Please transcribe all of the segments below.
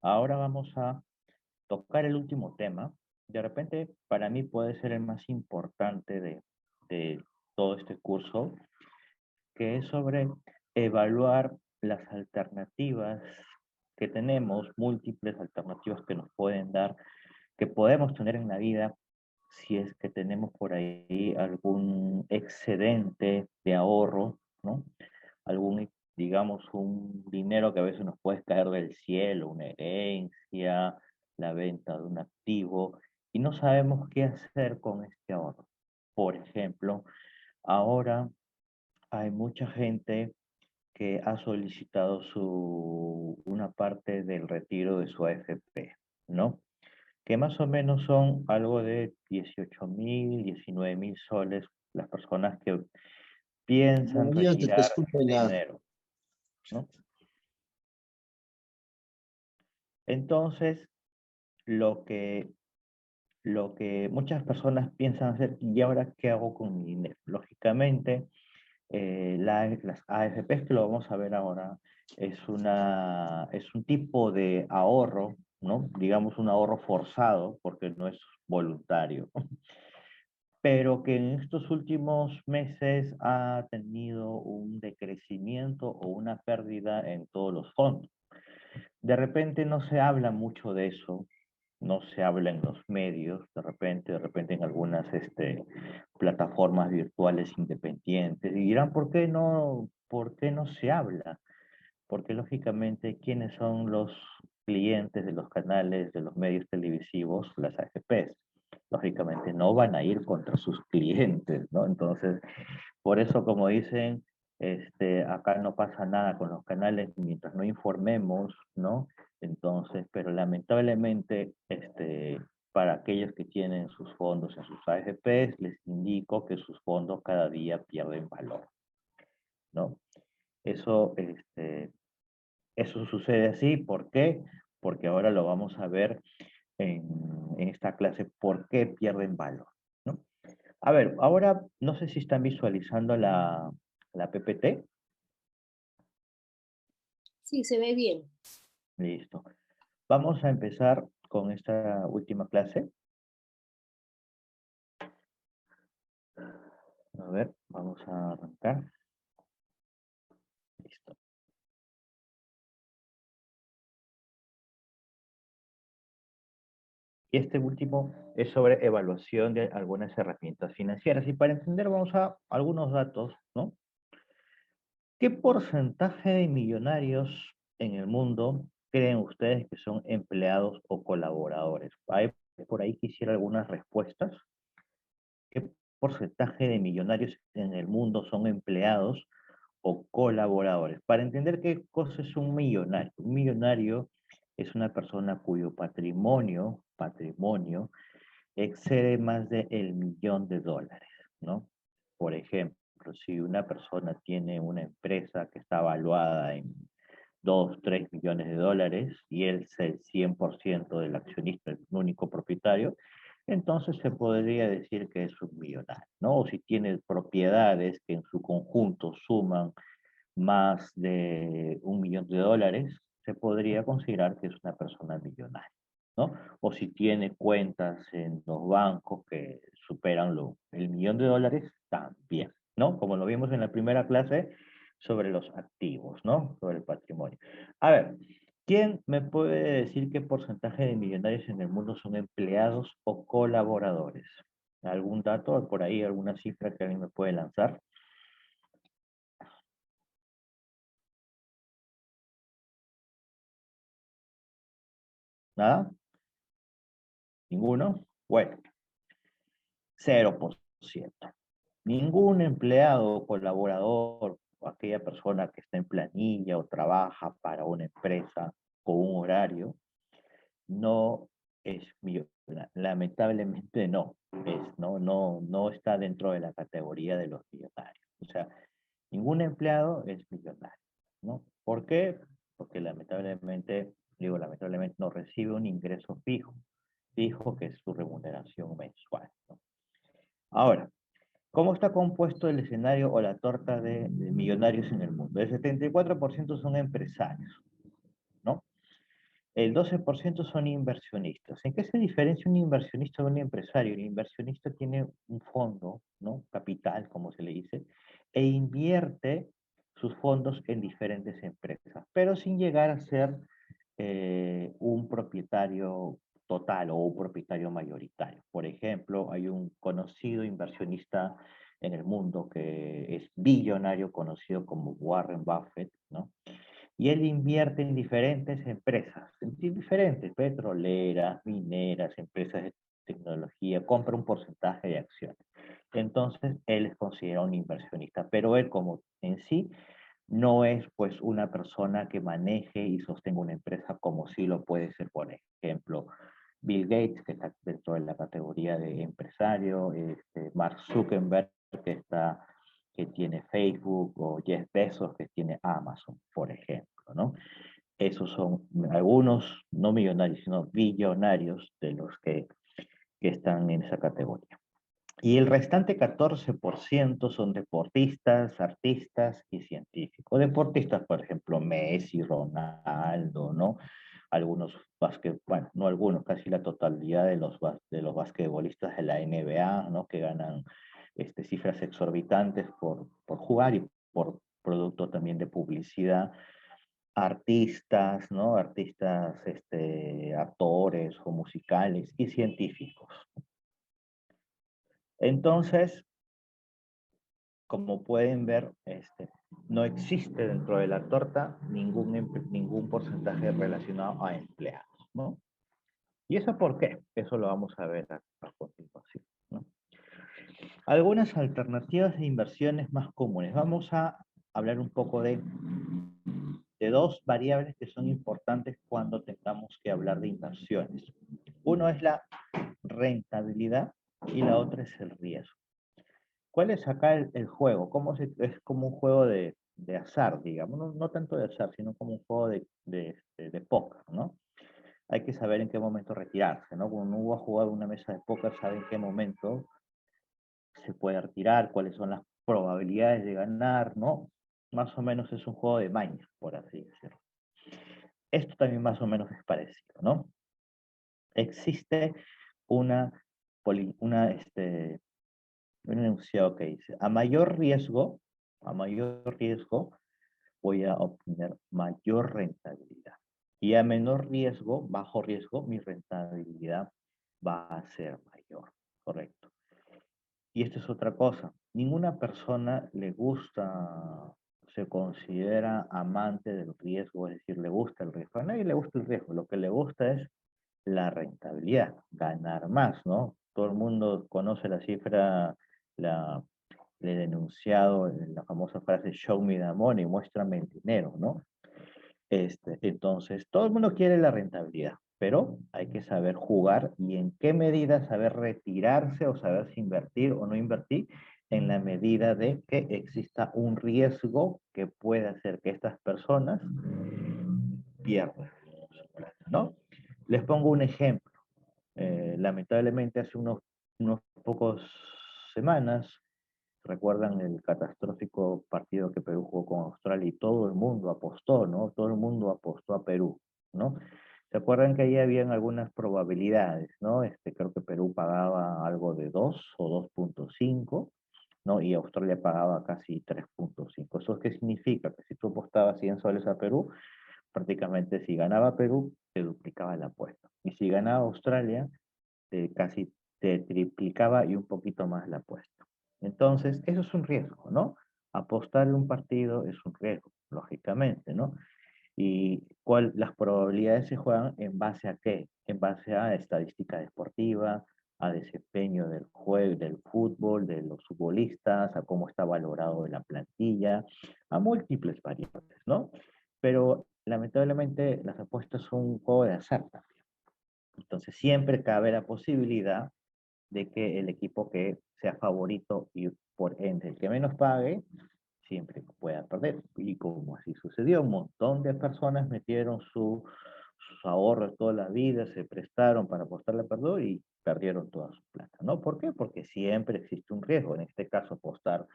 Ahora vamos a tocar el último tema. De repente, para mí puede ser el más importante de todo este curso, que es sobre evaluar las alternativas que tenemos, múltiples alternativas que nos pueden dar, que podemos tener en la vida si es que tenemos por ahí algún excedente de ahorro, ¿no? Algún, digamos, un dinero que a veces nos puede caer del cielo, una herencia, la venta de un activo, y no sabemos qué hacer con este ahorro. Por ejemplo, ahora hay mucha gente que ha solicitado una parte del retiro de su AFP, ¿no? Que más o menos son algo de 18.000, 19.000 soles las personas que piensan María, te retirar escucho este nada. dinero, ¿no? Entonces, lo que, lo que muchas personas piensan hacer, ¿y ahora qué hago con mi dinero? Lógicamente, las AFPs, que lo vamos a ver ahora, es un tipo de ahorro, ¿no? Digamos un ahorro forzado, porque no es voluntario, pero que en estos últimos meses ha tenido un decrecimiento o una pérdida en todos los fondos. De repente no se habla mucho de eso, no se habla en los medios, de repente en algunas plataformas virtuales independientes, y dirán, por qué no se habla? Porque lógicamente, ¿quiénes son los clientes de los canales, de los medios televisivos? Las AFPs. Lógicamente no van a ir contra sus clientes, ¿no? Entonces, por eso, como dicen, acá no pasa nada con los canales mientras no informemos, ¿no? Entonces, pero lamentablemente, para aquellos que tienen sus fondos en sus AFPs, les indico que sus fondos cada día pierden valor, ¿no? Eso, eso sucede así, ¿por qué? Porque ahora lo vamos a ver en, en esta clase, ¿por qué pierden valor? ¿No? A ver, ahora no sé si están visualizando la PPT. Sí, se ve bien. Listo. Vamos a empezar con esta última clase. A ver, vamos a arrancar. Listo. Y este último es sobre evaluación de algunas herramientas financieras. Y para entender vamos a algunos datos, ¿no? ¿Qué porcentaje de millonarios en el mundo creen ustedes que son empleados o colaboradores? Por ahí quisiera algunas respuestas. ¿Qué porcentaje de millonarios en el mundo son empleados o colaboradores? Para entender qué cosa es un millonario es una persona cuyo patrimonio excede más de el millón de dólares, ¿no? Por ejemplo, si una persona tiene una empresa que está valuada en 2, 3 millones de dólares y él es el 100% del accionista, el único propietario, entonces se podría decir que es un millonario, ¿no? O si tiene propiedades que en su conjunto suman más de 1 millón de dólares, se podría considerar que es una persona millonaria, ¿no? O si tiene cuentas en los bancos que superan el millón de dólares, también, ¿no? Como lo vimos en la primera clase sobre los activos, ¿no? Sobre el patrimonio. A ver, ¿quién me puede decir qué porcentaje de millonarios en el mundo son empleados o colaboradores? ¿Algún dato por ahí, alguna cifra que alguien me puede lanzar? ¿Nada? ¿Ninguno? Bueno, 0%. Ningún empleado o colaborador o aquella persona que está en planilla o trabaja para una empresa con un horario no es millonario. Lamentablemente no está dentro de la categoría de los millonarios. O sea, ningún empleado es millonario, ¿no? ¿Por qué? Porque lamentablemente no recibe un ingreso fijo que es su remuneración mensual, ¿no? Ahora, ¿Cómo está compuesto el escenario o la torta de millonarios en el mundo? El 74% son empresarios, ¿no? El 12% son inversionistas. ¿En qué se diferencia un inversionista de un empresario? El inversionista tiene un fondo, ¿no? Capital, como se le dice, e invierte sus fondos en diferentes empresas, pero sin llegar a ser un propietario total o un propietario mayoritario. Por ejemplo, hay un conocido inversionista en el mundo que es billonario, conocido como Warren Buffett, ¿no? Y él invierte en diferentes empresas, en diferentes, petroleras, mineras, empresas de tecnología, compra un porcentaje de acciones. Entonces, él es considerado un inversionista, pero él como en sí no es pues una persona que maneje y sostenga una empresa como sí lo puede ser, por ejemplo, Bill Gates, que está dentro de la categoría de empresario, Mark Zuckerberg, que está que tiene Facebook, o Jeff Bezos, que tiene Amazon, por ejemplo, ¿no? Esos son algunos, no millonarios, sino billonarios de los que están en esa categoría. Y el restante 14% son deportistas, artistas y científicos. Deportistas, por ejemplo, Messi, Ronaldo, ¿no? Algunos bueno, no algunos, casi la totalidad de los basquetbolistas de la NBA, ¿no? Que ganan cifras exorbitantes por jugar y por producto también de publicidad. Artistas, ¿no? Artistas, actores o musicales y científicos. Entonces, como pueden ver, no existe dentro de la torta ningún porcentaje relacionado a empleados, ¿no? ¿Y eso por qué? Eso lo vamos a ver a continuación, ¿no? Algunas alternativas de inversiones más comunes. Vamos a hablar un poco de dos variables que son importantes cuando tengamos que hablar de inversiones. Uno es la rentabilidad y la otra es el riesgo. ¿Cuál es acá el juego? Es como un juego de azar, digamos, no, no tanto de azar, sino como un juego de póker, ¿no? Hay que saber en qué momento retirarse, ¿no? Cuando uno va a jugar una mesa de póker, sabe en qué momento se puede retirar, cuáles son las probabilidades de ganar, ¿no? Más o menos es un juego de maña, por así decirlo. Esto también más o menos es parecido, ¿no? Existe una, una, un enunciado que dice, a mayor riesgo voy a obtener mayor rentabilidad. Y a menor riesgo, bajo riesgo, mi rentabilidad va a ser mayor, ¿correcto? Y esto es otra cosa. Ninguna persona le gusta, se considera amante del riesgo, es decir, le gusta el riesgo. A nadie le gusta el riesgo, lo que le gusta es la rentabilidad, ganar más, ¿no? Todo el mundo conoce la cifra, la, el enunciado, la famosa frase, show me the money, muéstrame el dinero, ¿no? Entonces, todo el mundo quiere la rentabilidad, pero hay que saber jugar y en qué medida saber retirarse o saber si invertir o no invertir en la medida de que exista un riesgo que pueda hacer que estas personas pierdan, ¿no? Les pongo un ejemplo. Lamentablemente hace unos pocos semanas, recuerdan el catastrófico partido que Perú jugó con Australia y todo el mundo apostó, ¿no? Todo el mundo apostó a Perú, ¿no? ¿Se acuerdan que ahí habían algunas probabilidades, ¿no? Creo que Perú pagaba algo de 2 o 2.5, ¿no? Y Australia pagaba casi 3.5. ¿Eso qué significa? Que si tú apostabas 100 soles a Perú, prácticamente si ganaba Perú, te duplicaba la apuesta. Y si ganaba Australia, casi te triplicaba y un poquito más la apuesta. Entonces, eso es un riesgo, ¿no? Apostarle un partido es un riesgo, lógicamente, ¿no? Y las probabilidades se juegan en base a qué? En base a estadística deportiva, a desempeño del juego, del fútbol, de los futbolistas, a cómo está valorado la plantilla, a múltiples variables, ¿no? Pero lamentablemente las apuestas son un juego de azar también. Entonces siempre cabe la posibilidad de que el equipo que sea favorito y por ende el que menos pague, siempre pueda perder. Y como así sucedió, un montón de personas metieron sus ahorros toda la vida, se prestaron para apostarle a perder perdieron toda su plata, ¿no? ¿Por qué? Porque siempre existe un riesgo. En este caso, apostar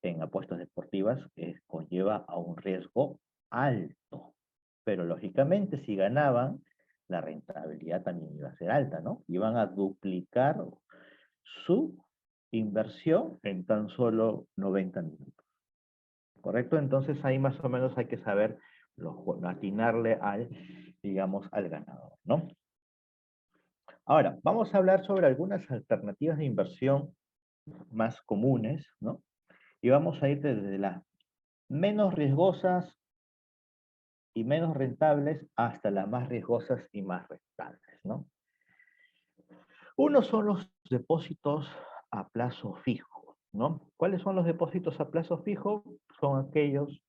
en apuestas deportivas conlleva a un riesgo alto. Pero lógicamente, si ganaban, la rentabilidad también iba a ser alta, ¿no? Iban a duplicar su inversión en tan solo 90 minutos. ¿Correcto? Entonces ahí más o menos hay que saber atinarle al, digamos, al ganador, ¿no? Ahora, vamos a hablar sobre algunas alternativas de inversión más comunes, ¿no? Y vamos a ir desde las menos riesgosas y menos rentables hasta las más riesgosas y más rentables, ¿no? Uno son los depósitos a plazo fijo, ¿no? ¿Cuáles son los depósitos a plazo fijo? Son aquellos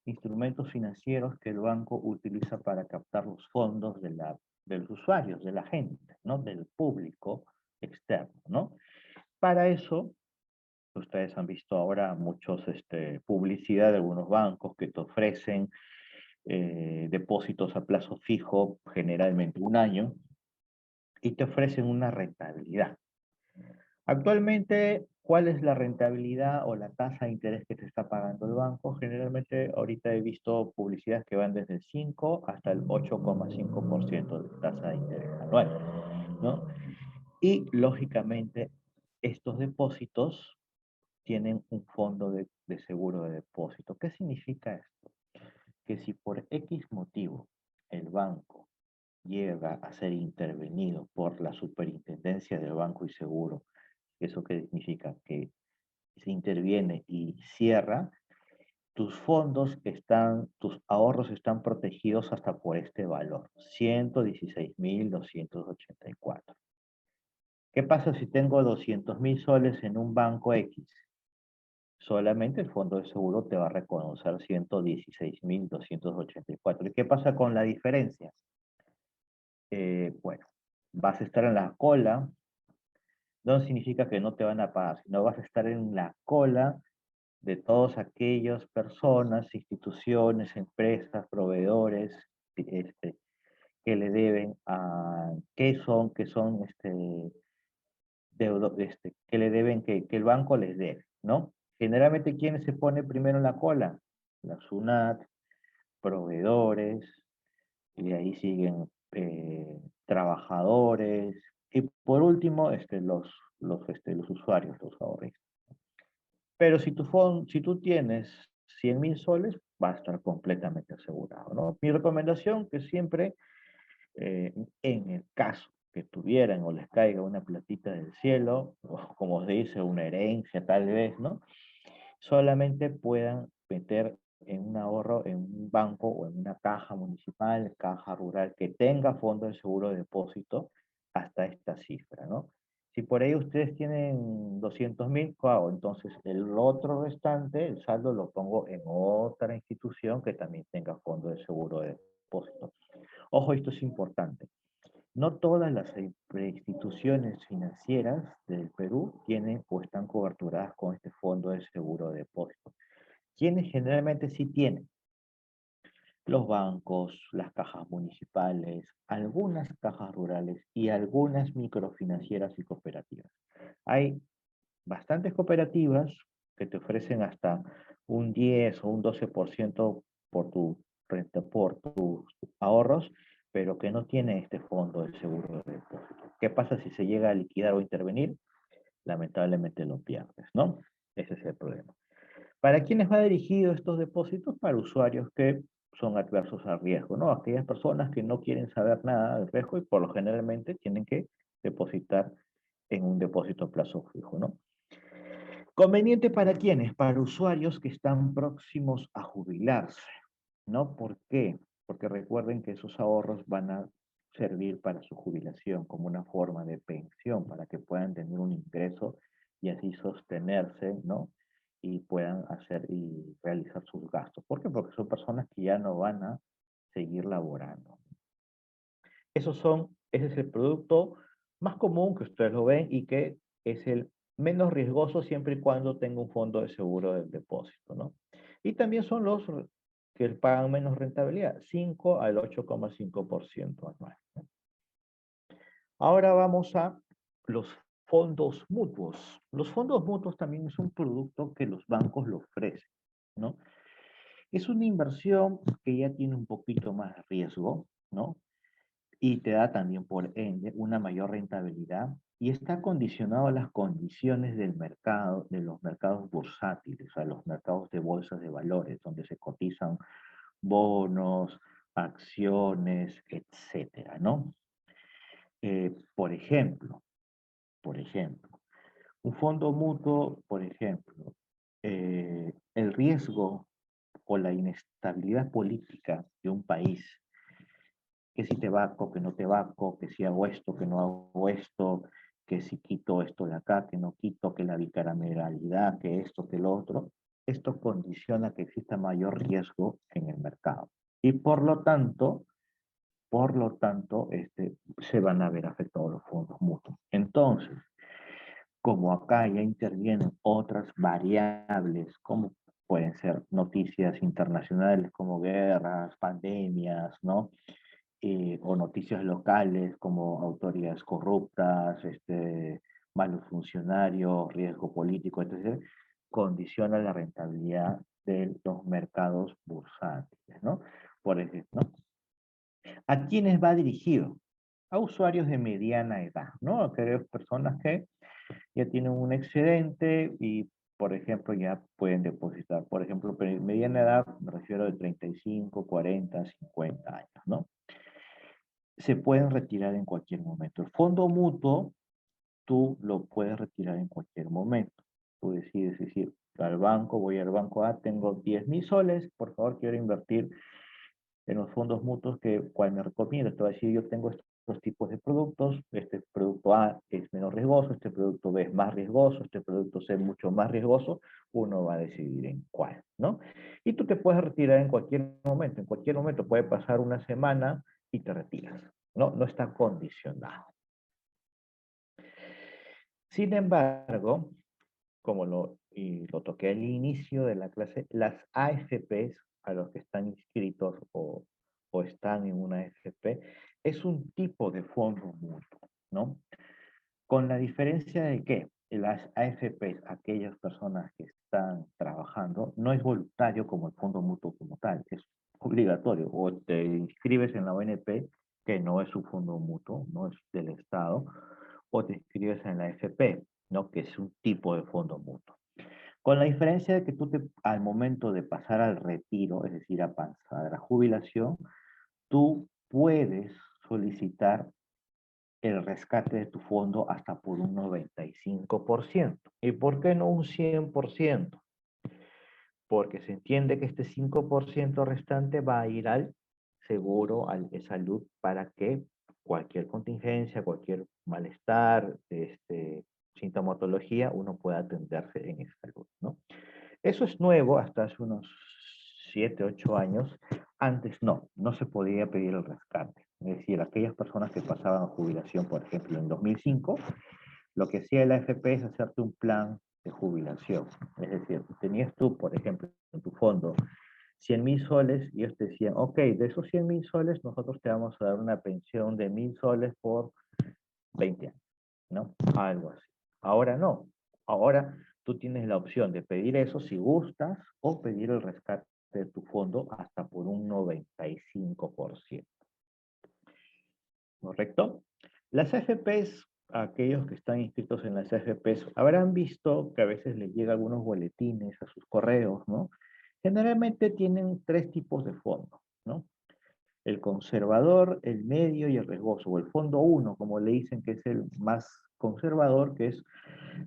instrumentos financieros que el banco utiliza para captar los fondos de los usuarios, de la gente, ¿no? Del público externo, ¿no? Para eso, ustedes han visto ahora muchos publicidad de algunos bancos que te ofrecen depósitos a plazo fijo, generalmente un año, y te ofrecen una rentabilidad. Actualmente, ¿cuál es la rentabilidad o la tasa de interés que te está pagando el banco? Generalmente, ahorita he visto publicidades que van desde el 5 hasta el 8,5% de tasa de interés anual, ¿no? Y, lógicamente, estos depósitos tienen un fondo de seguro de depósito. ¿Qué significa esto? Que si por X motivo el banco llega a ser intervenido por la Superintendencia del Banco y Seguro, ¿eso qué significa? Que se interviene y cierra, tus fondos están, tus ahorros están protegidos hasta por este valor, 116.284. ¿Qué pasa si tengo 200.000 soles en un banco X? Solamente el fondo de seguro te va a reconocer 116.284. ¿Y qué pasa con la diferencia? Bueno, vas a estar en la cola, no significa que no te van a pagar, sino vas a estar en la cola de todas aquellas personas, instituciones, empresas, proveedores, este, que le deben a, que son que le deben, que el banco les debe, ¿no? Generalmente, ¿quién se pone primero en la cola? La SUNAT, proveedores, y de ahí siguen trabajadores, y por último, los usuarios, los ahorristas. Pero si tú tienes 100.000 soles, va a estar completamente asegurado, ¿no? Mi recomendación que siempre, en el caso que tuvieran o les caiga una platita del cielo, o como se dice, una herencia tal vez, ¿no? Solamente puedan meter en un ahorro, en un banco o en una caja municipal, caja rural, que tenga fondo de seguro de depósito hasta esta cifra, ¿no? Si por ahí ustedes tienen 200.000, ¿qué hago? Entonces el otro restante, el saldo, lo pongo en otra institución que también tenga fondo de seguro de depósito. Ojo, esto es importante. No todas las instituciones financieras del Perú tienen o están coberturadas con este fondo de seguro de depósito. ¿Quiénes generalmente sí tienen? Los bancos, las cajas municipales, algunas cajas rurales y algunas microfinancieras y cooperativas. Hay bastantes cooperativas que te ofrecen hasta un 10 o un 12% por tu renta, por tus ahorros, pero que no tienen este fondo de seguro de depósito. ¿Qué pasa si se llega a liquidar o intervenir? Lamentablemente lo pierdes, ¿no? Ese es el problema. ¿Para quiénes va dirigido estos depósitos? Para usuarios que son adversos al riesgo, ¿no? Aquellas personas que no quieren saber nada del riesgo y por lo generalmente tienen que depositar en un depósito a plazo fijo, ¿no? ¿Conveniente para quiénes? Para usuarios que están próximos a jubilarse, ¿no? ¿Por qué? Porque recuerden que esos ahorros van a servir para su jubilación como una forma de pensión, para que puedan tener un ingreso y así sostenerse, ¿no? Y puedan hacer y realizar sus gastos. ¿Por qué? Porque son personas que ya no van a seguir laborando. Ese es el producto más común que ustedes lo ven y que es el menos riesgoso siempre y cuando tenga un fondo de seguro del depósito, ¿no? Y también son los que pagan menos rentabilidad, 5 al 8,5% anual, ¿no? Ahora vamos a los fondos mutuos. Los fondos mutuos también es un producto que los bancos lo ofrecen, ¿no? Es una inversión que ya tiene un poquito más de riesgo, ¿no? Y te da también, por ende, una mayor rentabilidad y está condicionado a las condiciones del mercado, de los mercados bursátiles, a los mercados de bolsas de valores, donde se cotizan bonos, acciones, etcétera, ¿no? Por ejemplo, por ejemplo, un fondo mutuo, por ejemplo, el riesgo o la inestabilidad política de un país, que si te vaco, que no te vaco, que si hago esto, que no hago esto, que si quito esto de acá, que no quito, que la bicameralidad, que esto, que lo otro, esto condiciona que exista mayor riesgo en el mercado. Y por lo tanto, se van a ver afectados los fondos mutuos. Entonces, como acá ya intervienen otras variables, como pueden ser noticias internacionales como guerras, pandemias, ¿no? O noticias locales como autoridades corruptas, malos funcionarios, riesgo político, etc., condiciona la rentabilidad de los mercados bursátiles, ¿no? Por ejemplo, ¿no? ¿A quiénes va dirigido? A usuarios de mediana edad, ¿no? Aquellas personas que ya tienen un excedente y, por ejemplo, ya pueden depositar. Por ejemplo, mediana edad, me refiero de 35, 40, 50 años, ¿no? Se pueden retirar en cualquier momento. El fondo mutuo, tú lo puedes retirar en cualquier momento. Tú decides decir, al banco, voy al banco A, tengo 10.000 soles, por favor, quiero invertir en los fondos mutuos cuál me recomienda. Te va a decir, yo tengo estos tipos de productos, este producto A es menos riesgoso, este producto B es más riesgoso, este producto C es mucho más riesgoso, uno va a decidir en cuál, ¿no? Y tú te puedes retirar en cualquier momento puede pasar una semana y te retiras, ¿no? No está condicionado. Sin embargo, como lo toqué al inicio de la clase, las AFPs, a los que están inscritos o están en una AFP, es un tipo de fondo mutuo, ¿no? Con la diferencia de que las AFPs, aquellas personas que están trabajando, no es voluntario como el fondo mutuo como tal, es obligatorio. O te inscribes en la ONP, que no es un fondo mutuo, no es del Estado, o te inscribes en la AFP, ¿no? Que es un tipo de fondo mutuo. Con la diferencia de que al momento de pasar al retiro, es decir, a pasar a la jubilación, tú puedes solicitar el rescate de tu fondo hasta por un 95%. ¿Y por qué no un 100%? Porque se entiende que este 5% restante va a ir al seguro de salud para que cualquier contingencia, cualquier malestar, sintomatología, uno pueda atenderse en esa salud, ¿no? Eso es nuevo hasta hace unos 7, 8 años. Antes no se podía pedir el rescate. Es decir, aquellas personas que pasaban a jubilación, por ejemplo, en 2005, lo que hacía la AFP es hacerte un plan de jubilación. Es decir, tenías tú, por ejemplo, en tu fondo 100.000 soles y ellos te decían, ok, de esos 100.000 soles nosotros te vamos a dar una pensión de 1.000 soles por 20 años, ¿no? Algo así. Ahora no. Ahora tú tienes la opción de pedir eso si gustas o pedir el rescate de tu fondo hasta por un 95%. ¿Correcto? Las AFPs, aquellos que están inscritos en las AFPs, habrán visto que a veces les llega algunos boletines a sus correos, ¿no? Generalmente tienen tres tipos de fondos, ¿no? El conservador, el medio y el riesgoso, o el fondo uno, como le dicen, que es el más conservador, que es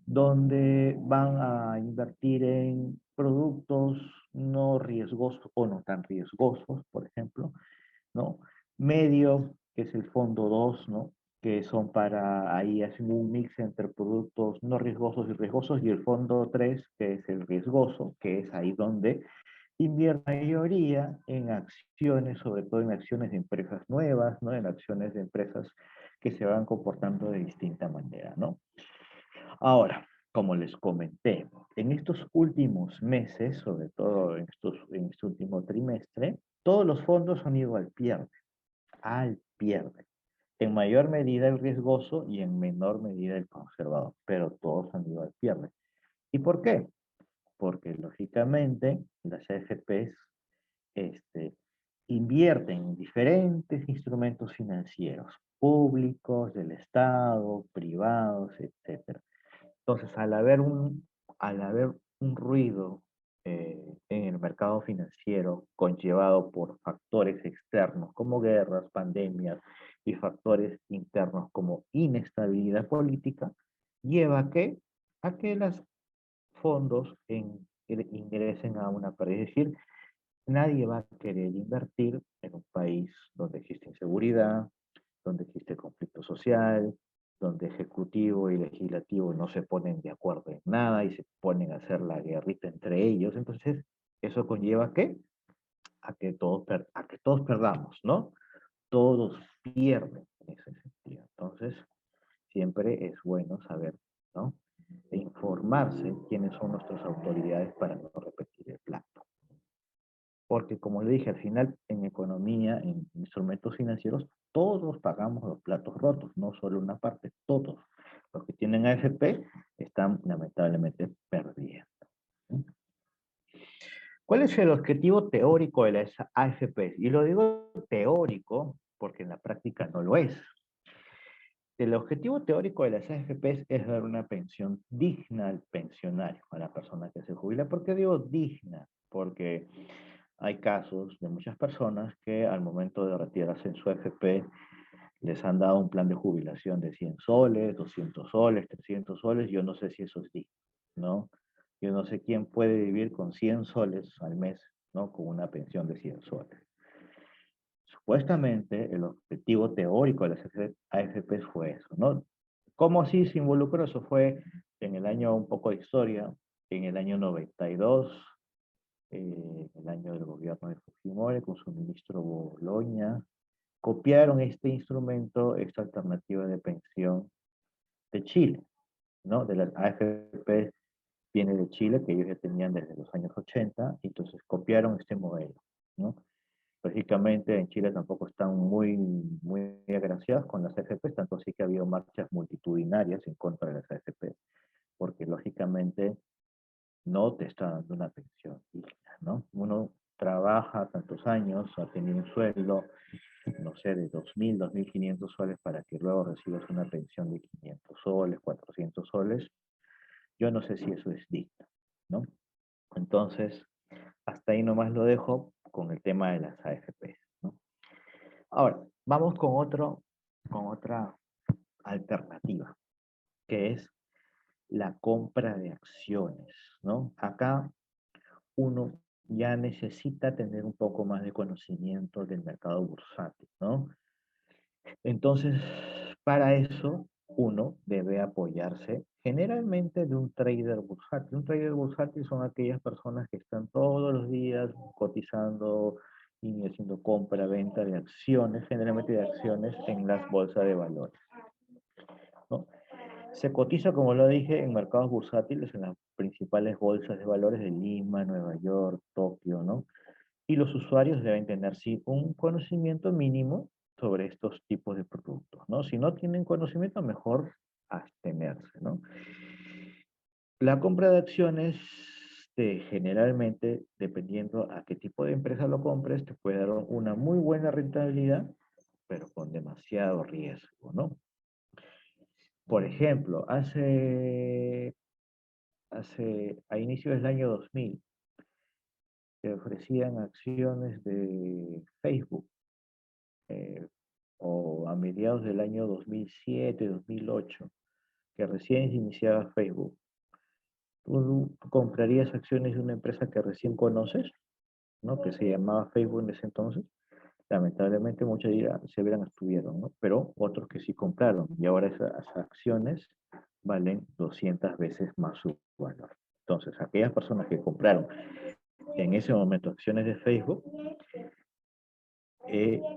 donde van a invertir en productos no riesgosos o no tan riesgosos, por ejemplo, ¿no? Medio, que es el fondo 2, ¿no? Que son ahí hacen un mix entre productos no riesgosos y riesgosos, y el fondo 3, que es el riesgoso, que es ahí donde invierte la mayoría en acciones, sobre todo en acciones de empresas nuevas, ¿no? En acciones de empresas que se van comportando de distinta manera, ¿no? Ahora, como les comenté, en estos últimos meses, sobre todo en este último trimestre, todos los fondos han ido al pierde, al pierde. En mayor medida el riesgoso y en menor medida el conservador, pero todos han ido al pierde. ¿Y por qué? Porque lógicamente las AFPs este, invierten en diferentes instrumentos financieros, públicos, del Estado, privados, etcétera. Entonces, al haber un ruido en el mercado financiero conllevado por factores externos como guerras, pandemias y factores internos como inestabilidad política, lleva a que los fondos ingresen a una pérdida. Es decir, nadie va a querer invertir en un país donde existe inseguridad, donde existe conflicto social, donde ejecutivo y legislativo no se ponen de acuerdo en nada y se ponen a hacer la guerrita entre ellos. Entonces, eso conlleva ¿qué? A que todos perdamos, ¿no? Todos pierden en ese sentido. Entonces, siempre es bueno saber, ¿no? E informarse quiénes son nuestras autoridades para no repetir el plato. Porque como le dije, al final en economía, en instrumentos financieros, todos pagamos los platos rotos, no solo una parte, todos. Los que tienen AFP están lamentablemente perdiendo. ¿Cuál es el objetivo teórico de las AFP? Y lo digo teórico porque en la práctica no lo es. El objetivo teórico de las AFP es dar una pensión digna al pensionario, a la persona que se jubila. ¿Por qué digo digna? Porque hay casos de muchas personas que al momento de retirarse en su AFP les han dado un plan de jubilación de 100 soles, 200 soles, 300 soles. Yo no sé si eso es digno, ¿no? Yo no sé quién puede vivir con 100 soles al mes, ¿no? Con una pensión de 100 soles. Supuestamente el objetivo teórico de las AFP fue eso, ¿no? ¿Cómo así se involucró? Eso fue en el año, un poco de historia, en el año 92, el año del gobierno de Fujimori, con su ministro Boloña, copiaron este instrumento, esta alternativa de pensión de Chile, ¿no? De las AFP viene de Chile, que ellos ya tenían desde los años 80, y entonces copiaron este modelo, ¿no? Lógicamente en Chile tampoco están muy agraciados con las AFP, tanto así que ha habido marchas multitudinarias en contra de las AFP, porque lógicamente no te está dando una pensión digna, ¿no? Uno trabaja tantos años, ha tenido un sueldo, no sé, de 2.000, 2.500 soles para que luego recibas una pensión de 500 soles, 400 soles. Yo no sé si eso es digno, ¿no? Entonces, hasta ahí nomás lo dejo con el tema de las AFP, ¿no? Ahora, vamos con otra alternativa, que es la compra de acciones, ¿no? Acá uno ya necesita tener un poco más de conocimiento del mercado bursátil, ¿no? Entonces, para eso, uno debe apoyarse generalmente de un trader bursátil. Un trader bursátil son aquellas personas que están todos los días cotizando y haciendo compra, venta de acciones, generalmente de acciones en las bolsas de valores, ¿no? Se cotiza, como lo dije, en mercados bursátiles, en las principales bolsas de valores de Lima, Nueva York, Tokio, ¿no? Y los usuarios deben tener, sí, un conocimiento mínimo sobre estos tipos de productos, ¿no? Si no tienen conocimiento, mejor abstenerse, ¿no? La compra de acciones, generalmente, dependiendo a qué tipo de empresa lo compres, te puede dar una muy buena rentabilidad, pero con demasiado riesgo, ¿no? Por ejemplo, a inicios del año 2000, te ofrecían acciones de Facebook, eh, o a mediados del año 2007, 2008, que recién iniciaba Facebook. ¿Tú comprarías acciones de una empresa que recién conoces, ¿no? Que se llamaba Facebook en ese entonces? Lamentablemente muchos se verán estuvieron, ¿no? Pero otros que sí compraron y ahora esas acciones valen 200 veces más su valor. Entonces, aquellas personas que compraron en ese momento acciones de Facebook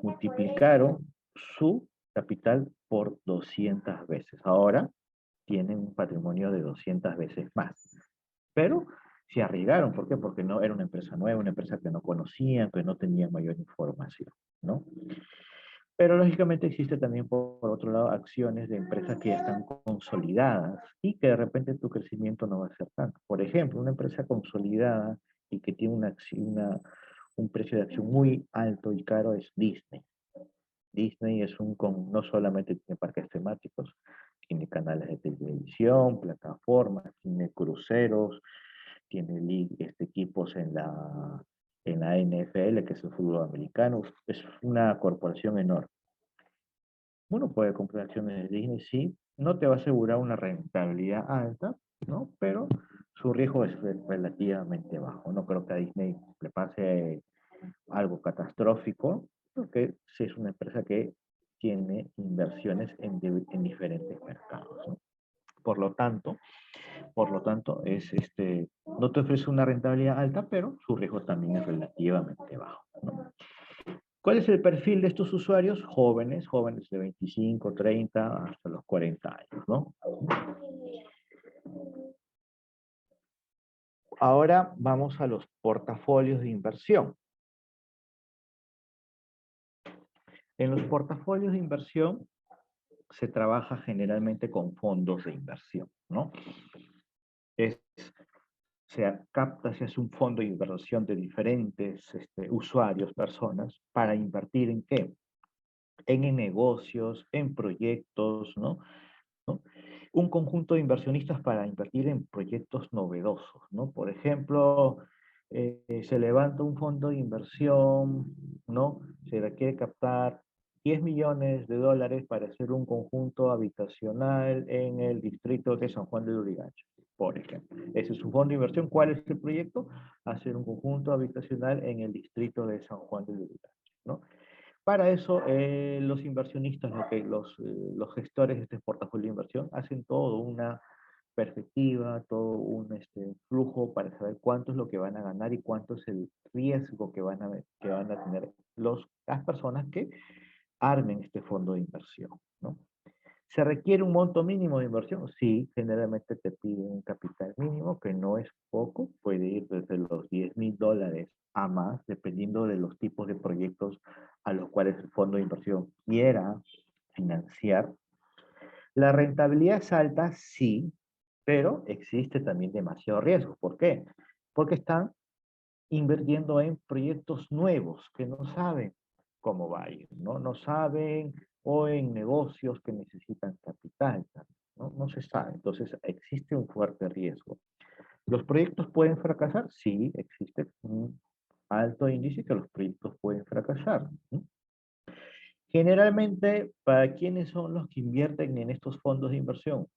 multiplicaron su capital por 200 veces. Ahora tienen un patrimonio de 200 veces más. Pero se arriesgaron. ¿Por qué? Porque no era una empresa nueva, una empresa que no conocían, que no tenían mayor información, ¿no? Pero lógicamente existe también, por otro lado, acciones de empresas que ya están consolidadas y que de repente tu crecimiento no va a ser tanto. Por ejemplo, una empresa consolidada y que tiene un precio de acción muy alto y caro es Disney. Disney es no solamente tiene parques temáticos, tiene canales de televisión, plataformas, tiene cruceros, tiene equipos en la NFL, que es el fútbol americano. Es una corporación enorme. Uno puede comprar acciones de Disney, sí, no te va a asegurar una rentabilidad alta, ¿no? Pero su riesgo es relativamente bajo. No creo que a Disney le pase algo catastrófico, porque sí es una empresa que tiene inversiones en diferentes mercados, ¿no? Por lo tanto, no te ofrece una rentabilidad alta, pero su riesgo también es relativamente bajo, ¿no? ¿Cuál es el perfil de estos usuarios? Jóvenes, jóvenes de 25, 30 hasta los 40 años, ¿no? Ahora vamos a los portafolios de inversión. En los portafolios de inversión se trabaja generalmente con fondos de inversión, ¿no? Es, se hace un fondo de inversión de diferentes usuarios, personas, para invertir ¿en qué? En negocios, en proyectos, ¿no? ¿No? Un conjunto de inversionistas para invertir en proyectos novedosos, ¿no? Por ejemplo, se levanta un fondo de inversión, ¿no? Se requiere captar 10 millones de dólares para hacer un conjunto habitacional en el distrito de San Juan de Lurigancho, por ejemplo. Ese es un fondo de inversión. ¿Cuál es el proyecto? Hacer un conjunto habitacional en el distrito de San Juan de Lurigancho, ¿no? Para eso, los inversionistas, los gestores de este portafolio de inversión, hacen todo una perspectiva, todo un flujo para saber cuánto es lo que van a ganar y cuánto es el riesgo que van a tener las personas que armen este fondo de inversión, ¿no? ¿Se requiere un monto mínimo de inversión? Sí, generalmente te piden un capital mínimo, que no es poco, puede ir desde los 10.000 dólares a más, dependiendo de los tipos de proyectos a los cuales el fondo de inversión quiera financiar. La rentabilidad es alta, sí, pero existe también demasiado riesgo. ¿Por qué? Porque están invirtiendo en proyectos nuevos que no saben cómo va a ir, ¿no? No saben, o en negocios que necesitan capital, ¿no? No se sabe. Entonces, existe un fuerte riesgo. ¿Los proyectos pueden fracasar? Sí, existe un alto índice que los proyectos pueden fracasar, ¿no? Generalmente, ¿para quiénes son los que invierten en estos fondos de inversión?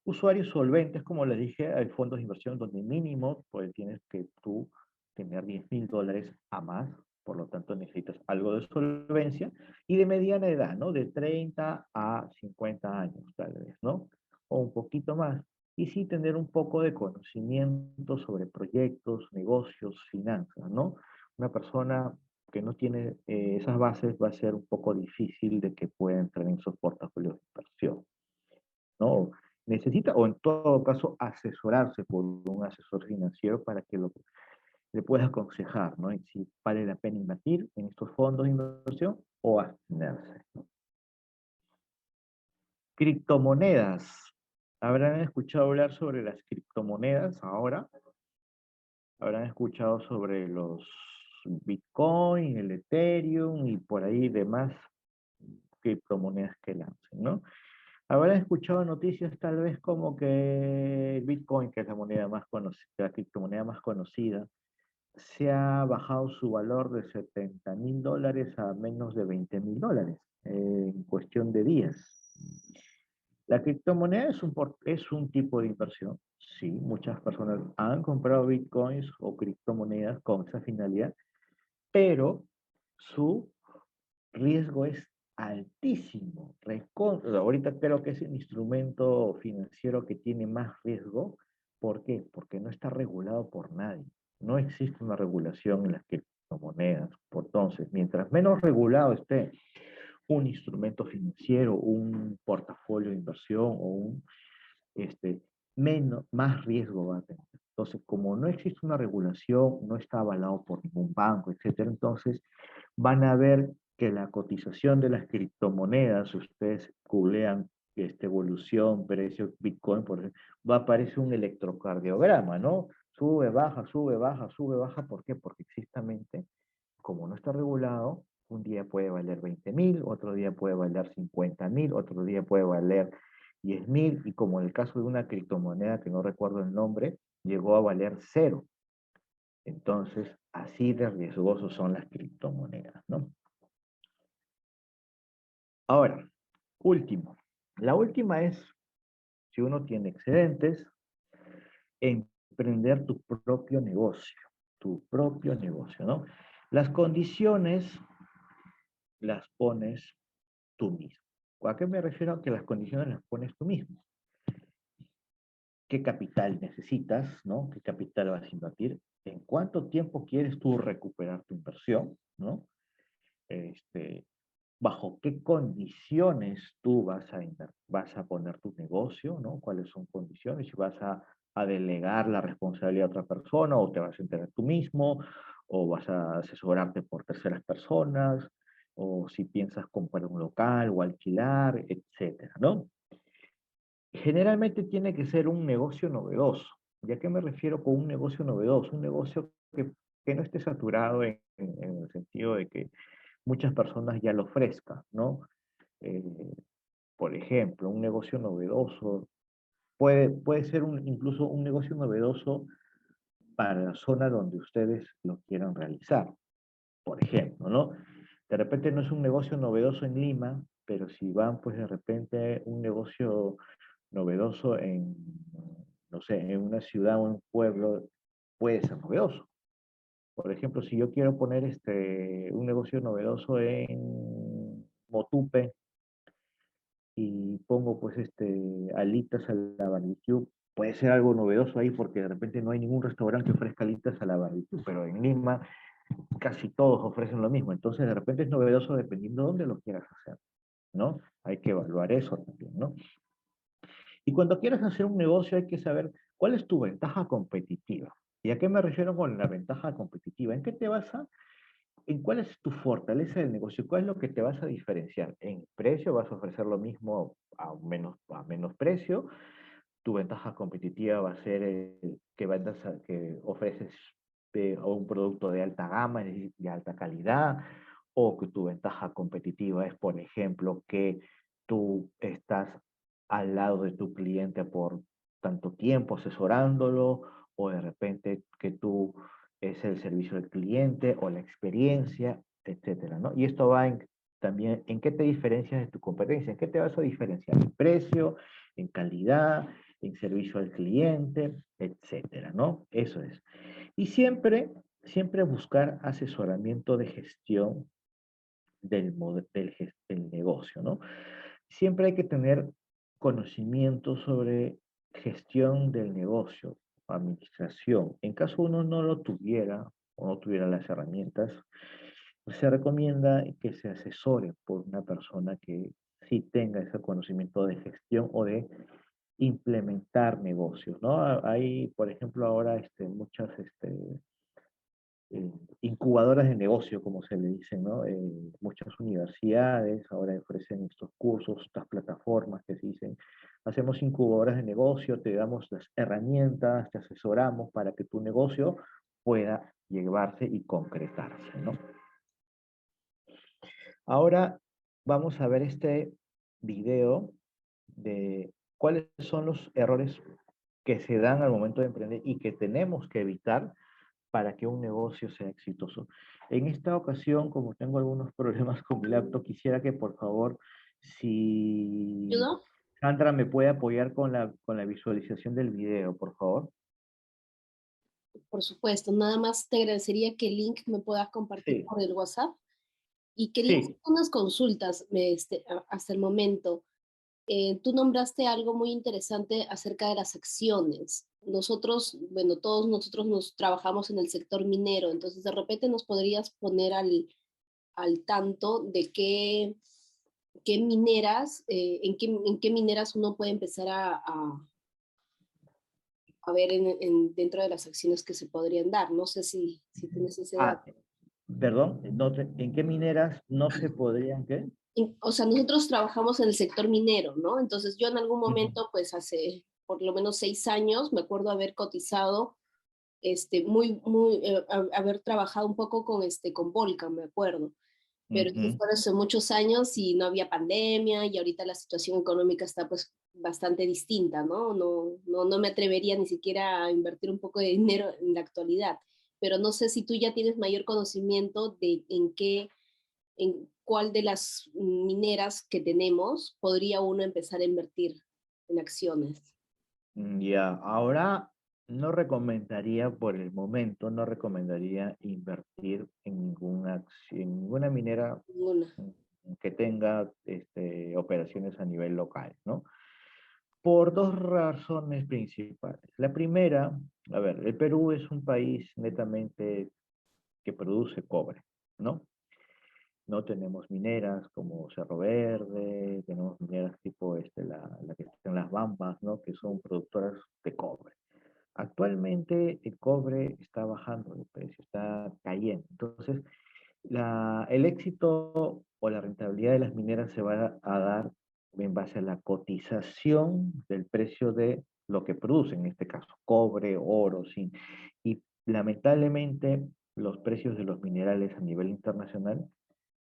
Usuarios solventes, como les dije, hay fondos de inversión donde mínimo, pues tienes que tú tener 10.000 dólares a más, por lo tanto necesitas algo de solvencia, y de mediana edad, ¿no? De 30 a 50 años, tal vez, ¿no? O un poquito más. Y sí tener un poco de conocimiento sobre proyectos, negocios, finanzas, ¿no? Una persona que no tiene esas bases va a ser un poco difícil de que pueda entrar en esos portafolios de inversión, ¿no? Necesita, o en todo caso, asesorarse por un asesor financiero para que le pueda aconsejar, ¿no? Y si vale la pena invertir en estos fondos de inversión o abstenerse, ¿no? Criptomonedas. ¿Habrán escuchado hablar sobre las criptomonedas ahora? ¿Habrán escuchado sobre los Bitcoin, el Ethereum y por ahí demás criptomonedas que lancen, ¿no? Habrán escuchado noticias tal vez como que el Bitcoin, que es la moneda más conocida, la criptomoneda más conocida, se ha bajado su valor de 70.000 dólares a menos de 20.000 dólares en cuestión de días. La criptomoneda es un tipo de inversión. Sí, muchas personas han comprado Bitcoins o criptomonedas con esa finalidad, pero su riesgo es altísimo. Ahorita creo que es el instrumento financiero que tiene más riesgo. ¿Por qué? Porque no está regulado por nadie. No existe una regulación en las criptomonedas. Entonces, mientras menos regulado esté un instrumento financiero, un portafolio de inversión o más riesgo va a tener. Entonces, como no existe una regulación, no está avalado por ningún banco, etcétera, entonces van a ver que la cotización de las criptomonedas, si ustedes googlean evolución, precio, Bitcoin, por ejemplo, va a aparecer un electrocardiograma, ¿no? Sube, baja, sube, baja, sube, baja. ¿Por qué? Porque exactamente, como no está regulado, un día puede valer 20.000, otro día puede valer 50.000, otro día puede valer 10.000, y como en el caso de una criptomoneda que no recuerdo el nombre, llegó a valer cero. Entonces, así de riesgosos son las criptomonedas, ¿no? Ahora, último. La última es, si uno tiene excedentes, emprender tu propio negocio, ¿no? Las condiciones las pones tú mismo. ¿A qué me refiero? A que las condiciones las pones tú mismo. ¿Qué capital necesitas, ¿no? ¿Qué capital vas a invertir? ¿En cuánto tiempo quieres tú recuperar tu inversión, ¿no? Este, ¿Bajo qué condiciones tú vas a poner tu negocio, ¿no? ¿Cuáles son condiciones? Si vas a delegar la responsabilidad a otra persona, o te vas a enterar tú mismo, o vas a asesorarte por terceras personas, o si piensas comprar un local o alquilar, etcétera, ¿no? Generalmente tiene que ser un negocio novedoso. ¿Y a qué me refiero con un negocio novedoso? Un negocio que no esté saturado en el sentido de que muchas personas ya lo ofrezcan, ¿no? Eh, por ejemplo, un negocio novedoso puede ser incluso un negocio novedoso para la zona donde ustedes lo quieran realizar. Por ejemplo, ¿no? De repente no es un negocio novedoso en Lima, pero si van, pues de repente un negocio novedoso en, no sé, en una ciudad o un pueblo, puede ser novedoso. Por ejemplo, si yo quiero poner un negocio novedoso en Motupe, y pongo pues alitas a la barbecue, puede ser algo novedoso ahí porque de repente no hay ningún restaurante que ofrezca alitas a la barbecue, pero en Lima casi todos ofrecen lo mismo. Entonces de repente es novedoso dependiendo de dónde lo quieras hacer, ¿no? Hay que evaluar eso también, ¿no? Y cuando quieras hacer un negocio hay que saber cuál es tu ventaja competitiva. ¿Y a qué me refiero con la ventaja competitiva? ¿En qué te basa? ¿En cuál es tu fortaleza del negocio? ¿Cuál es lo que te vas a diferenciar? ¿En precio? ¿Vas a ofrecer lo mismo a menos precio? ¿Tu ventaja competitiva va a ser que ofreces un producto de alta gama, es decir, de alta calidad? ¿O que tu ventaja competitiva es, por ejemplo, que tú estás al lado de tu cliente por tanto tiempo asesorándolo? ¿O de repente que tú es el servicio del cliente o la experiencia, etcétera, ¿no? Y esto va también en qué te diferencias de tu competencia, en qué te vas a diferenciar, en precio, en calidad, en servicio al cliente, etcétera, ¿no? Eso es. Y siempre buscar asesoramiento de gestión del negocio, ¿no? Siempre hay que tener conocimiento sobre gestión del negocio, administración. En caso uno no lo tuviera o no tuviera las herramientas, pues se recomienda que se asesore por una persona que sí tenga ese conocimiento de gestión o de implementar negocios, ¿no? Hay, por ejemplo, ahora muchas incubadoras de negocio, como se le dice, ¿no? Muchas universidades ahora ofrecen estos cursos, estas plataformas que se dicen, hacemos incubadoras de negocio, te damos las herramientas, te asesoramos para que tu negocio pueda llevarse y concretarse, ¿no? Ahora vamos a ver este video de cuáles son los errores que se dan al momento de emprender y que tenemos que evitar para que un negocio sea exitoso. En esta ocasión, como tengo algunos problemas con mi laptop, quisiera que por favor, si ¿Ayudo? Sandra me puede apoyar con la visualización del video, por favor. Por supuesto, nada más te agradecería que el link me puedas compartir Sí, por el WhatsApp. Y quería hacer sí, unas consultas hasta el momento. Tú nombraste algo muy interesante acerca de las acciones. Nosotros, bueno, todos nosotros nos trabajamos en el sector minero, entonces de repente nos podrías poner al tanto de qué mineras, en qué mineras uno puede empezar a ver dentro de las acciones que se podrían dar. No sé si tienes ese ah, dato. Perdón, ¿en qué mineras no se podrían qué? O sea, nosotros trabajamos en el sector minero, ¿no? Entonces yo en algún Ujú, momento, pues hace por lo menos 6 años, me acuerdo haber cotizado, haber trabajado un poco con Volcan, me acuerdo. Pero eso ujú. fue hace muchos años y no había pandemia y ahorita la situación económica está pues bastante distinta, ¿no? No me atrevería ni siquiera a invertir un poco de dinero en la actualidad, pero no sé si tú ya tienes mayor conocimiento de en cuál de las mineras que tenemos podría uno empezar a invertir en acciones. Ya, ahora no recomendaría por el momento, no recomendaría invertir en ninguna acción, en ninguna minera Una. que tenga operaciones a nivel local, ¿no? Por dos razones principales. La primera, a ver, el Perú es un país netamente que produce cobre, ¿no? No tenemos mineras como Cerro Verde, tenemos mineras tipo la que está en las Bambas, ¿no? Que son productoras de cobre. Actualmente el cobre está bajando de precio, está cayendo. Entonces, el éxito o la rentabilidad de las mineras se va a dar en base a la cotización del precio de lo que producen, en este caso, cobre, oro, zinc. Y lamentablemente los precios de los minerales a nivel internacional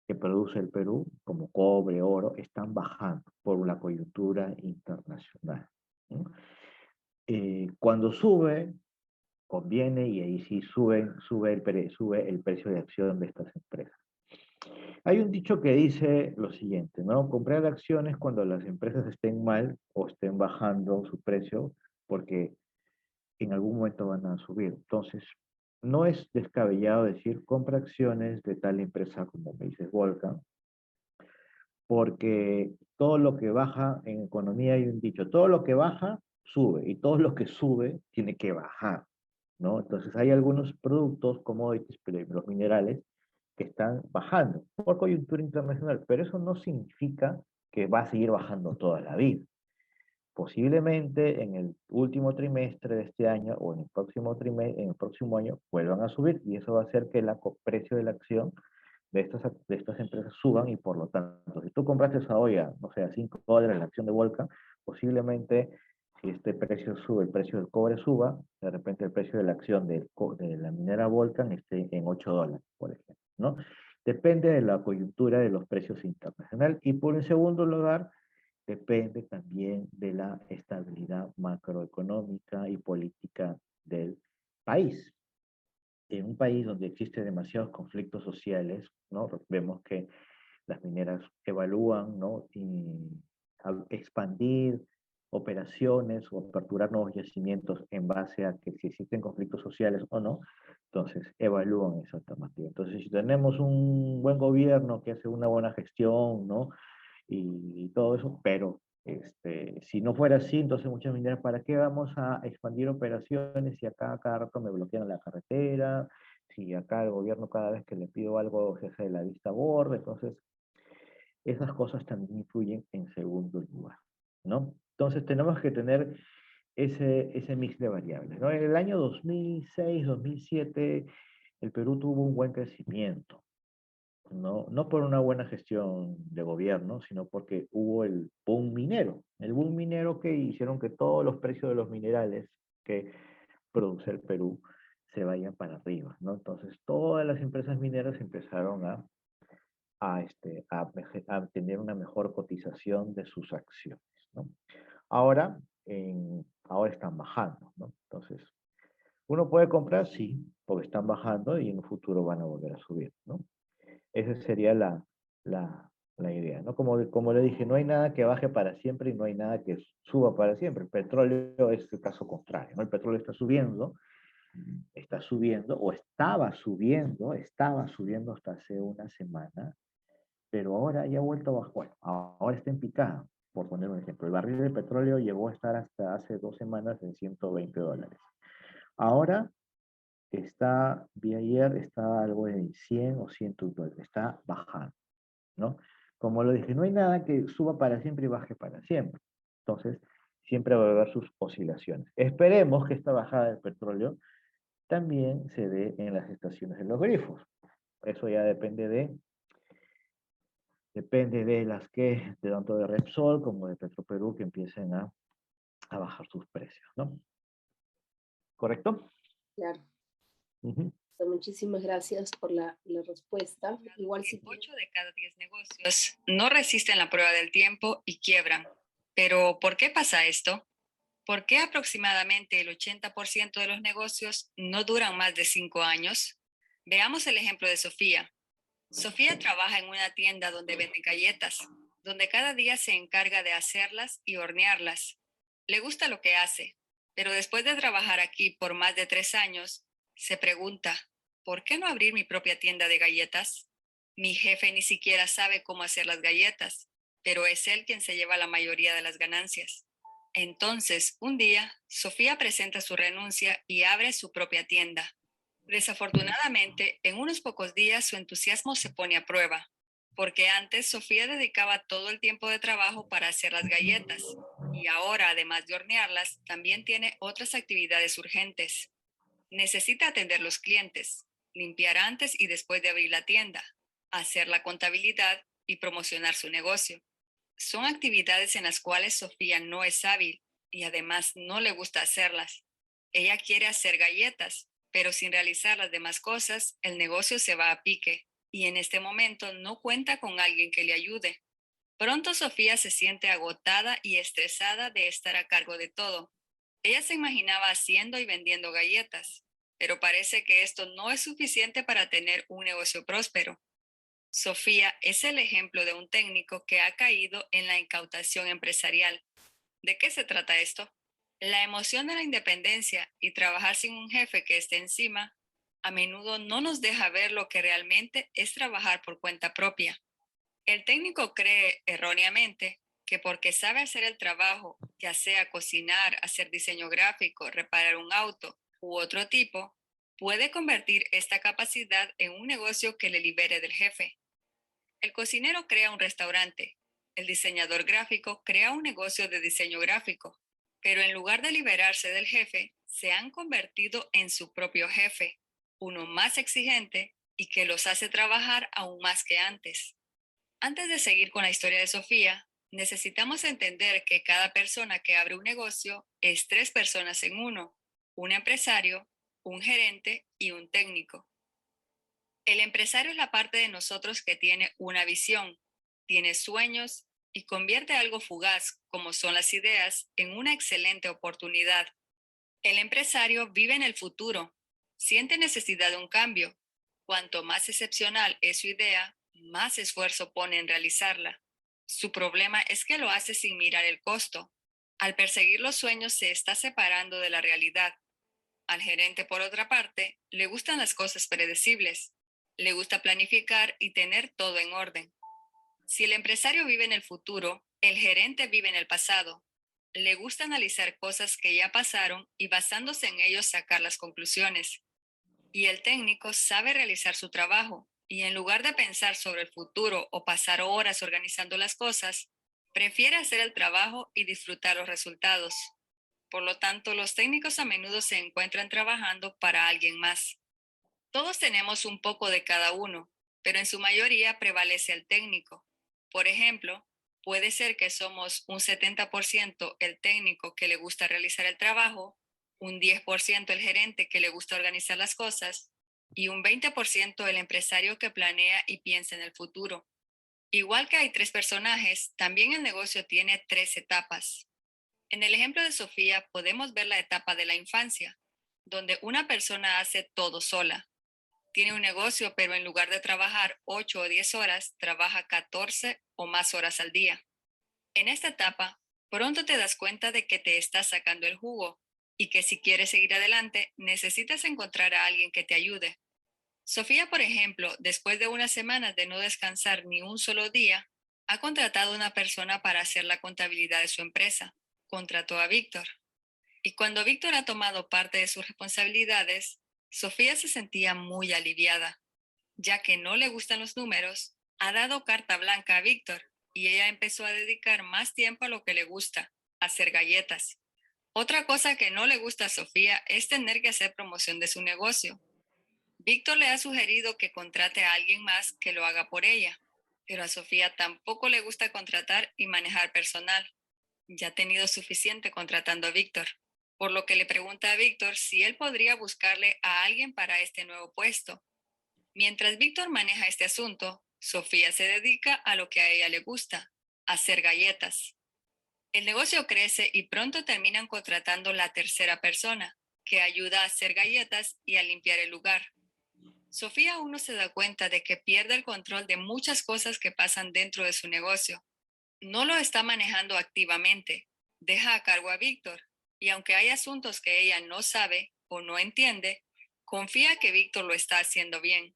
que produce el Perú, como cobre, oro, están bajando por la coyuntura internacional, ¿no? Cuando sube, conviene y ahí sí sube el precio de acción de estas empresas. Hay un dicho que dice lo siguiente, ¿no? Comprar acciones cuando las empresas estén mal o estén bajando su precio porque en algún momento van a subir. Entonces, no es descabellado decir compra acciones de tal empresa como me dices Volcan, porque todo lo que baja en economía hay un dicho, todo lo que baja sube y todo lo que sube tiene que bajar, ¿no? Entonces hay algunos productos, commodities, los minerales, que están bajando por coyuntura internacional, pero eso no significa que va a seguir bajando toda la vida. Posiblemente en el último trimestre de este año o en el próximo trimestre, en el próximo año vuelvan a subir y eso va a hacer que el precio de la acción de estas empresas suban y por lo tanto, si tú compraste esa olla, no sé, a $5 la acción de Volcan, posiblemente si este precio sube, el precio del cobre suba, de repente el precio de la acción de la minera Volcan esté en $8, por ejemplo, ¿no? Depende de la coyuntura de los precios internacionales y por en segundo lugar, depende también de la estabilidad macroeconómica y política del país. En un país donde existen demasiados conflictos sociales, ¿no? Vemos que las mineras evalúan, ¿no? Y expandir operaciones o aperturar nuevos yacimientos en base a que si existen conflictos sociales o no, entonces evalúan esa alternativa. Entonces, si tenemos un buen gobierno que hace una buena gestión, ¿no? Y todo eso, pero si no fuera así, entonces muchas mineras, ¿para qué vamos a expandir operaciones si acá cada rato me bloquean la carretera? Si acá el gobierno cada vez que le pido algo se hace de la vista gorda, entonces esas cosas también influyen en segundo lugar, ¿no? Entonces tenemos que tener ese mix de variables, ¿no? En el año 2006, 2007, el Perú tuvo un buen crecimiento, ¿no? No por una buena gestión de gobierno, sino porque hubo el boom minero. El boom minero que hicieron que todos los precios de los minerales que produce el Perú se vayan para arriba, ¿no? Entonces todas las empresas mineras empezaron a tener una mejor cotización de sus acciones, ¿no? Ahora, ahora están bajando, ¿no? Entonces, uno puede comprar, sí, porque están bajando y en un futuro van a volver a subir, ¿no? Esa sería la idea, ¿no? Como le dije, no hay nada que baje para siempre y no hay nada que suba para siempre. El petróleo es el caso contrario, ¿no? El petróleo está subiendo o estaba subiendo hasta hace una semana, pero ahora ya ha vuelto a bajar. Bueno, ahora está en picada, por poner un ejemplo. El barril de petróleo llegó a estar hasta hace 2 semanas en $120. Ahora vi ayer, está algo en 100 o $100, está bajando, ¿no? Como lo dije, no hay nada que suba para siempre y baje para siempre. Entonces, siempre va a haber sus oscilaciones. Esperemos que esta bajada del petróleo también se dé en las estaciones de los grifos. Eso ya depende de las que, de tanto de Repsol como de Petroperú, que empiecen a bajar sus precios, ¿no? ¿Correcto? Claro. Ujú. Muchísimas gracias por la respuesta. Igual si 8 de cada 10 negocios no resisten la prueba del tiempo y quiebran. Pero, ¿por qué pasa esto? ¿Por qué aproximadamente el 80% de los negocios no duran más de 5 años? Veamos el ejemplo de Sofía. Sofía trabaja en una tienda donde vende galletas, donde cada día se encarga de hacerlas y hornearlas. Le gusta lo que hace, pero después de trabajar aquí por más de 3 años, se pregunta, ¿por qué no abrir mi propia tienda de galletas? Mi jefe ni siquiera sabe cómo hacer las galletas, pero es él quien se lleva la mayoría de las ganancias. Entonces, un día, Sofía presenta su renuncia y abre su propia tienda. Desafortunadamente, en unos pocos días su entusiasmo se pone a prueba, porque antes Sofía dedicaba todo el tiempo de trabajo para hacer las galletas y ahora, además de hornearlas, también tiene otras actividades urgentes. Necesita atender los clientes, limpiar antes y después de abrir la tienda, hacer la contabilidad y promocionar su negocio. Son actividades en las cuales Sofía no es hábil y además no le gusta hacerlas. Ella quiere hacer galletas, pero sin realizar las demás cosas, el negocio se va a pique y en este momento no cuenta con alguien que le ayude. Pronto Sofía se siente agotada y estresada de estar a cargo de todo. Ella se imaginaba haciendo y vendiendo galletas, pero parece que esto no es suficiente para tener un negocio próspero. Sofía es el ejemplo de un técnico que ha caído en la incautación empresarial. ¿De qué se trata esto? La emoción de la independencia y trabajar sin un jefe que esté encima a menudo no nos deja ver lo que realmente es trabajar por cuenta propia. El técnico cree erróneamente que porque sabe hacer el trabajo, ya sea cocinar, hacer diseño gráfico, reparar un auto u otro tipo, puede convertir esta capacidad en un negocio que le libere del jefe. El cocinero crea un restaurante, el diseñador gráfico crea un negocio de diseño gráfico, pero en lugar de liberarse del jefe, se han convertido en su propio jefe, uno más exigente y que los hace trabajar aún más que antes. Antes de seguir con la historia de Sofía, necesitamos entender que cada persona que abre un negocio es tres personas en uno, un empresario, un gerente y un técnico. El empresario es la parte de nosotros que tiene una visión, tiene sueños y convierte algo fugaz, como son las ideas, en una excelente oportunidad. El empresario vive en el futuro, siente necesidad de un cambio. Cuanto más excepcional es su idea, más esfuerzo pone en realizarla. Su problema es que lo hace sin mirar el costo. Al perseguir los sueños se está separando de la realidad. Al gerente, por otra parte, le gustan las cosas predecibles. Le gusta planificar y tener todo en orden. Si el empresario vive en el futuro, el gerente vive en el pasado. Le gusta analizar cosas que ya pasaron y basándose en ellos sacar las conclusiones. Y el técnico sabe realizar su trabajo y en lugar de pensar sobre el futuro o pasar horas organizando las cosas, prefiere hacer el trabajo y disfrutar los resultados. Por lo tanto, los técnicos a menudo se encuentran trabajando para alguien más. Todos tenemos un poco de cada uno, pero en su mayoría prevalece el técnico. Por ejemplo, puede ser que somos un 70% el técnico que le gusta realizar el trabajo, un 10% el gerente que le gusta organizar las cosas y un 20% el empresario que planea y piensa en el futuro. Igual que hay tres personajes, también el negocio tiene tres etapas. En el ejemplo de Sofía podemos ver la etapa de la infancia, donde una persona hace todo sola. Tiene un negocio, pero en lugar de trabajar 8 o 10 horas, trabaja 14 o más horas al día. En esta etapa, pronto te das cuenta de que te estás sacando el jugo y que si quieres seguir adelante, necesitas encontrar a alguien que te ayude. Sofía, por ejemplo, después de unas semanas de no descansar ni un solo día, ha contratado a una persona para hacer la contabilidad de su empresa. Contrató a Víctor. Y cuando Víctor ha tomado parte de sus responsabilidades, Sofía se sentía muy aliviada. Ya que no le gustan los números, ha dado carta blanca a Víctor y ella empezó a dedicar más tiempo a lo que le gusta, hacer galletas. Otra cosa que no le gusta a Sofía es tener que hacer promoción de su negocio. Víctor le ha sugerido que contrate a alguien más que lo haga por ella, pero a Sofía tampoco le gusta contratar y manejar personal. Ya ha tenido suficiente contratando a Víctor, por lo que le pregunta a Víctor si él podría buscarle a alguien para este nuevo puesto. Mientras Víctor maneja este asunto, Sofía se dedica a lo que a ella le gusta, hacer galletas. El negocio crece y pronto terminan contratando la tercera persona, que ayuda a hacer galletas y a limpiar el lugar. Sofía aún no se da cuenta de que pierde el control de muchas cosas que pasan dentro de su negocio. No lo está manejando activamente, deja a cargo a Víctor, y aunque hay asuntos que ella no sabe o no entiende, confía que Víctor lo está haciendo bien.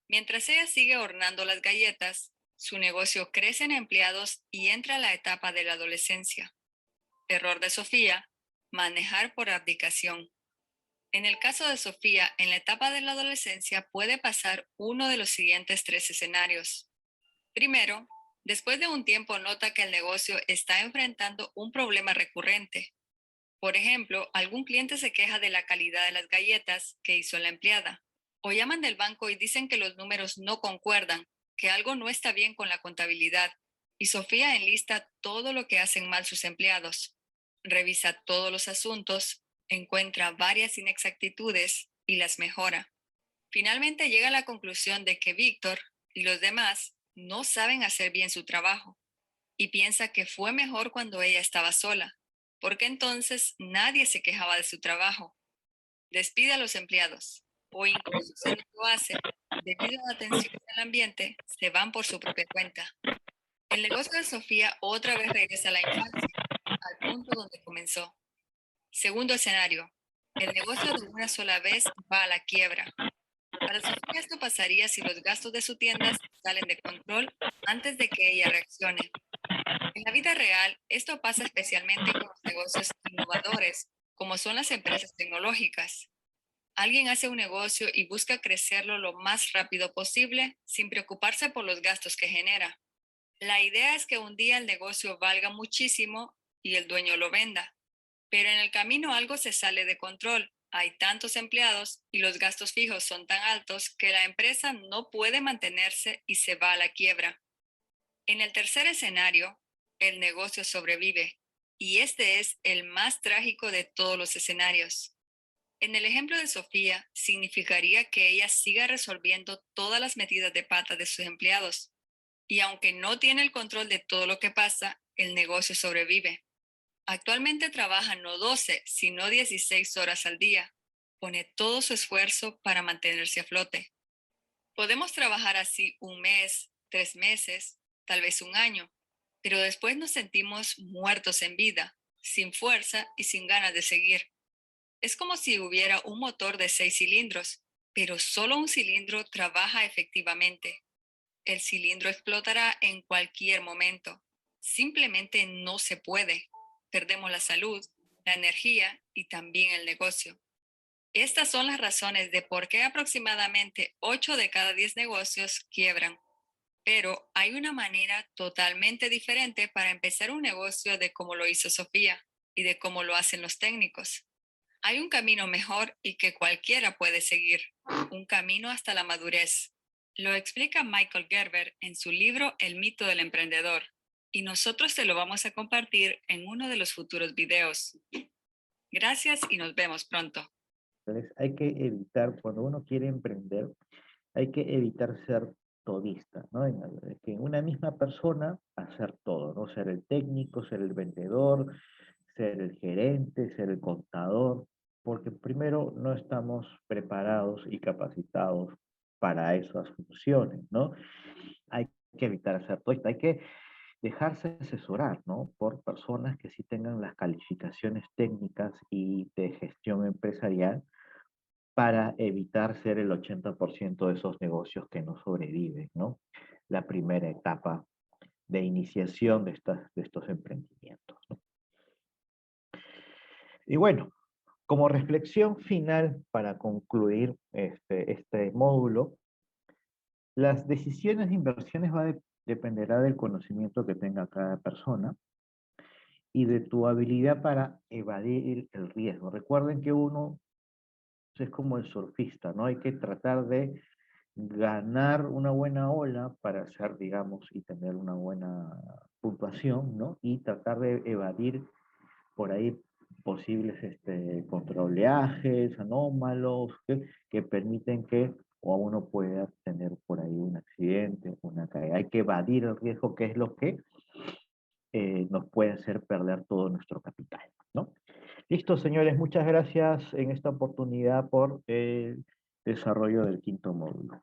Mientras ella sigue horneando las galletas, su negocio crece en empleados y entra a la etapa de la adolescencia. Error de Sofía: manejar por abdicación. En el caso de Sofía, en la etapa de la adolescencia puede pasar uno de los siguientes 3 escenarios. Primero, después de un tiempo nota que el negocio está enfrentando un problema recurrente. Por ejemplo, algún cliente se queja de la calidad de las galletas que hizo la empleada, o llaman del banco y dicen que los números no concuerdan, que algo no está bien con la contabilidad, y Sofía enlista todo lo que hacen mal sus empleados. Revisa todos los asuntos, encuentra varias inexactitudes y las mejora. Finalmente llega a la conclusión de que Víctor y los demás no saben hacer bien su trabajo, y piensa que fue mejor cuando ella estaba sola, porque entonces nadie se quejaba de su trabajo. Despide a los empleados, o incluso si no lo hace, debido a la tensión del ambiente, se van por su propia cuenta. El negocio de Sofía otra vez regresa a la infancia, al punto donde comenzó. Segundo escenario: el negocio de una sola vez va a la quiebra. Para Sofía esto pasaría si los gastos de su tienda salen de control antes de que ella reaccione. En la vida real, esto pasa especialmente con los negocios innovadores, como son las empresas tecnológicas. Alguien hace un negocio y busca crecerlo lo más rápido posible sin preocuparse por los gastos que genera. La idea es que un día el negocio valga muchísimo y el dueño lo venda, pero en el camino algo se sale de control. Hay tantos empleados y los gastos fijos son tan altos que la empresa no puede mantenerse y se va a la quiebra. En el tercer escenario, el negocio sobrevive, y este es el más trágico de todos los escenarios. En el ejemplo de Sofía, significaría que ella siga resolviendo todas las metidas de pata de sus empleados, y aunque no tiene el control de todo lo que pasa, el negocio sobrevive. Actualmente trabaja no 12, sino 16 horas al día. Pone todo su esfuerzo para mantenerse a flote. Podemos trabajar así un mes, 3 meses, tal vez un año, pero después nos sentimos muertos en vida, sin fuerza y sin ganas de seguir. Es como si hubiera un motor de 6 cilindros, pero solo un cilindro trabaja efectivamente. El cilindro explotará en cualquier momento. Simplemente no se puede. Perdemos la salud, la energía y también el negocio. Estas son las razones de por qué aproximadamente 8 de cada 10 negocios quiebran. Pero hay una manera totalmente diferente para empezar un negocio de cómo lo hizo Sofía y de cómo lo hacen los técnicos. Hay un camino mejor y que cualquiera puede seguir, un camino hasta la madurez. Lo explica Michael Gerber en su libro El mito del emprendedor, y nosotros te lo vamos a compartir en uno de los futuros videos. Gracias y nos vemos pronto. Entonces hay que evitar, cuando uno quiere emprender, hay que evitar ser todista, ¿no? Que en una misma persona hacer todo, ¿no? Ser el técnico, ser el vendedor, ser el gerente, ser el contador, porque primero no estamos preparados y capacitados para esas funciones, ¿no? Hay que evitar ser todista, hay que dejarse asesorar, ¿no? Por personas que sí tengan las calificaciones técnicas y de gestión empresarial para evitar ser el 80% de esos negocios que no sobreviven, ¿no? La primera etapa de iniciación de estos emprendimientos, ¿no? Y bueno, como reflexión final para concluir este módulo, las decisiones de inversiones dependerá del conocimiento que tenga cada persona y de tu habilidad para evadir el riesgo. Recuerden que uno es como el surfista, ¿no? Hay que tratar de ganar una buena ola para hacer, digamos, y tener una buena puntuación, ¿no? Y tratar de evadir por ahí posibles contraoleajes, anómalos, que permiten que o uno pueda tener por ahí un accidente, una caída. Hay que evadir el riesgo, que es lo que nos puede hacer perder todo nuestro capital, ¿no? Listo, señores, muchas gracias en esta oportunidad por el desarrollo del quinto módulo.